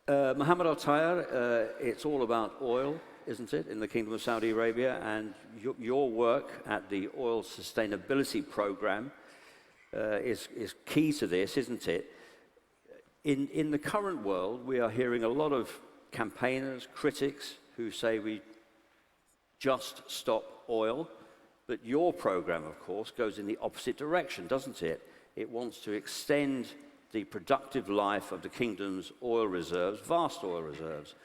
Mohammed al-Tayar, it's all about oil, isn't it, in the Kingdom of Saudi Arabia, and your work at the Oil Sustainability Program is key to this, isn't it? In the current world, we are hearing a lot of campaigners, critics, who say we just stop oil, but your program, of course, goes in the opposite direction, doesn't it? It wants to extend the productive life of the kingdom's oil reserves, vast oil reserves,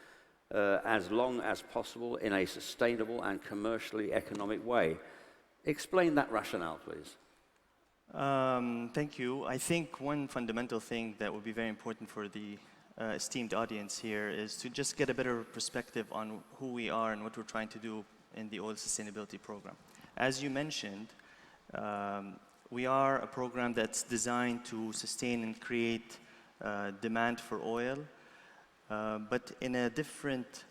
as long as possible in a sustainable and commercially economic way. Explain that rationale, please. Thank you. I think one fundamental thing that would be very important for the esteemed audience here is to just get a better perspective on who we are and what we're trying to do in the oil sustainability program. As you mentioned, we are a program that's designed to sustain and create demand for oil, but in a different,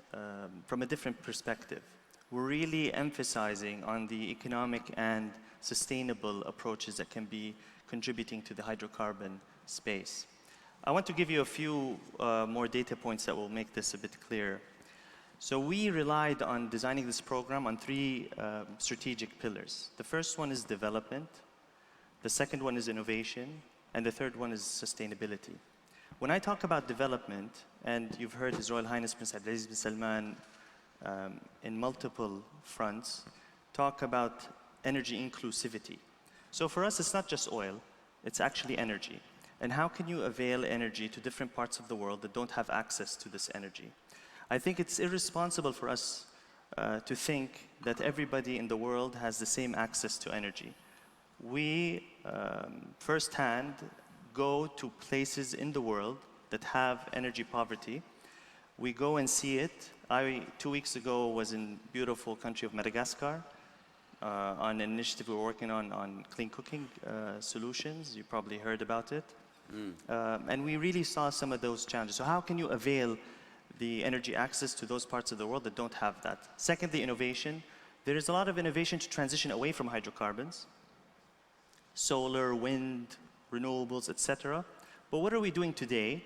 from a different perspective. We're really emphasizing on the economic and sustainable approaches that can be contributing to the hydrocarbon space. I want to give you a few more data points that will make this a bit clearer. So we relied on designing this program on three strategic pillars. The first one is development, the second one is innovation, and the third one is sustainability. When I talk about development, and you've heard His Royal Highness Prince Abdulaziz bin Salman in multiple fronts talk about energy inclusivity. So for us, it's not just oil, it's actually energy. And how can you avail energy to different parts of the world that don't have access to this energy? I think it's irresponsible for us to think that everybody in the world has the same access to energy. We firsthand go to places in the world that have energy poverty. We go and see it. 2 weeks ago was in beautiful country of Madagascar on an initiative we're working on clean cooking solutions. You probably heard about it. And we really saw some of those challenges. So how can you avail the energy access to those parts of the world that don't have that? Secondly, innovation. There is a lot of innovation to transition away from hydrocarbons, solar, wind, renewables, etc. But what are we doing today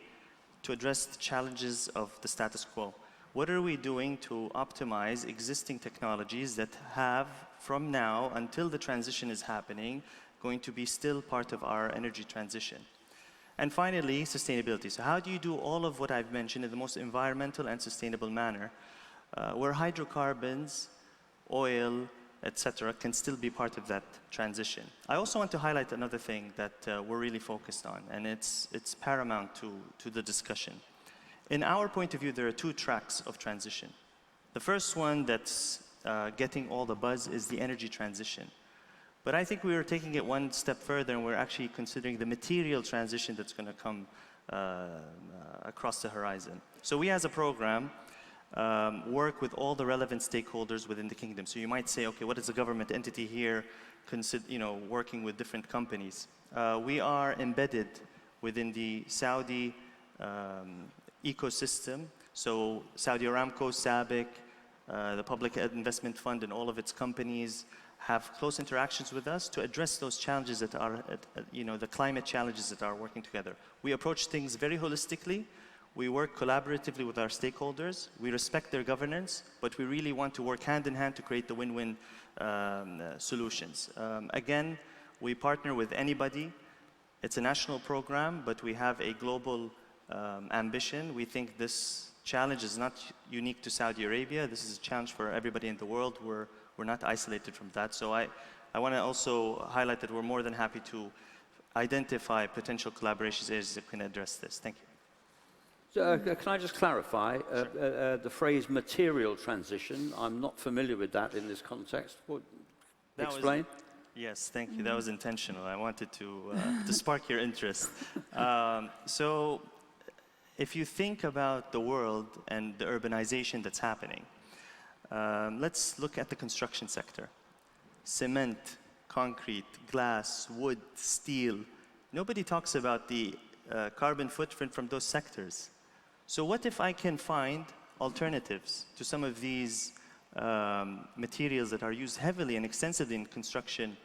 to address the challenges of the status quo? What are we doing to optimize existing technologies that have, from now until the transition is happening, going to be still part of our energy transition? And finally, sustainability. So how do you do all of what I've mentioned in the most environmental and sustainable manner, where hydrocarbons, oil, etc., can still be part of that transition? I also want to highlight another thing that we're really focused on, and it's paramount to the discussion. In our point of view, there are two tracks of transition. The first one that's getting all the buzz is the energy transition. But I think we are taking it one step further, and we're actually considering the material transition that's going to come across the horizon. So we, as a program, work with all the relevant stakeholders within the kingdom. So you might say, okay, what is a government entity here, working with different companies? We are embedded within the Saudi ecosystem. So Saudi Aramco, SABIC, the Public Investment Fund, and all of its companies have close interactions with us to address those challenges that are, the climate challenges that are working together. We approach things very holistically. We work collaboratively with our stakeholders. We respect their governance, but we really want to work hand in hand to create the win-win solutions. Again, we partner with anybody. It's a national program, but we have a global ambition. We think this challenge is not unique to Saudi Arabia. This is a challenge for everybody in the world. We're not isolated from that. So I want to also highlight that we're more than happy to identify potential collaborations areas that can address this. Thank you. So, can I just clarify the phrase material transition? I'm not familiar with that in this context. Explain. Yes, thank you. That was intentional. I wanted to spark your interest. So if you think about the world and the urbanization that's happening, let's look at the construction sector. Cement, concrete, glass, wood, steel. Nobody talks about the carbon footprint from those sectors. So what if I can find alternatives to some of these materials that are used heavily and extensively in construction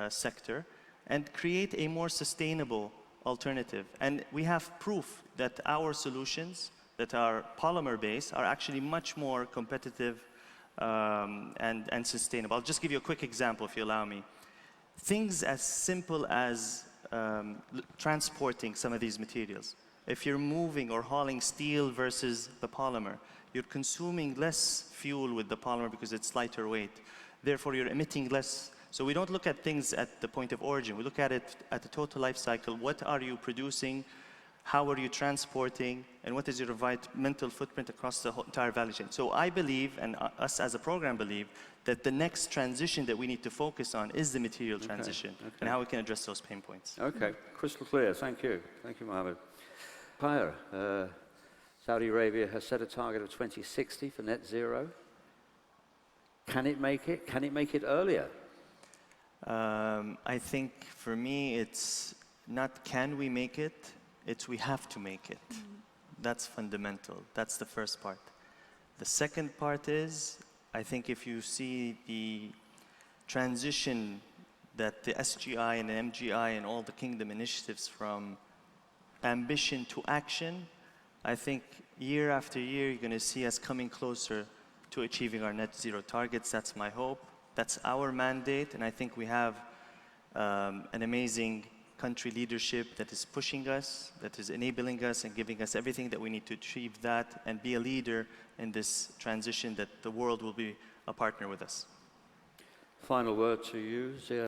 sector and create a more sustainable alternative? And we have proof that our solutions that are polymer-based are actually much more competitive and sustainable. I'll just give you a quick example, if you allow me. Things as simple as transporting some of these materials. If you're moving or hauling steel versus the polymer, you're consuming less fuel with the polymer because it's lighter weight. Therefore, you're emitting less. So we don't look at things at the point of origin. We look at it at the total life cycle. What are you producing? How are you transporting? And what is your environmental footprint across the entire value chain? So I believe, and us as a program believe, that the next transition that we need to focus on is the material transition and how we can address those pain points. Okay, crystal clear. Thank you. Thank you, Mohammed. Higher. Saudi Arabia has set a target of 2060 for net zero. Can it make it? Can it make it earlier? I think for me, it's not can we make it, it's we have to make it. That's fundamental. That's the first part. The second part is, I think if you see the transition that the SGI and the MGI and all the Kingdom initiatives from ambition to action, I think year after year, you're going to see us coming closer to achieving our net zero targets. That's my hope. That's our mandate. And I think we have an amazing country leadership that is pushing us, that is enabling us and giving us everything that we need to achieve that and be a leader in this transition that the world will be a partner with us. Final word to you, Zia.